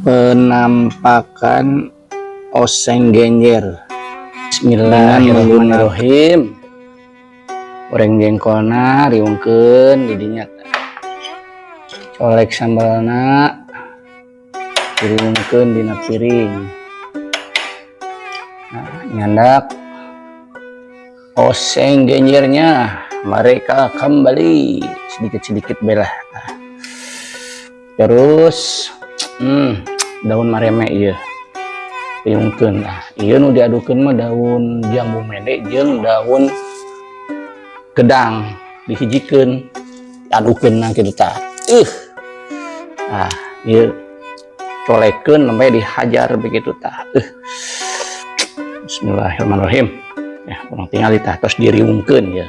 Penampakan oseng genjer. Bismillahirrahmanirrahim. Goreng jengkolna riungkeun di dinya. Colek sambalna riungkeun dina piring. Nah, nyandak oseng genjernya mereka kembali sedikit-sedikit belah. Terus daun mareme ieu riungkeun. Ieu nu diadukeun mah daun jambu mede jeung daun gedang dihijikeun diadukeun na kitu tah. Ieu colekeun sampai dihajar begitu tah. Bismillahirrahmanirrahim. Ya, urang tingali tah tos diriungkeun ya.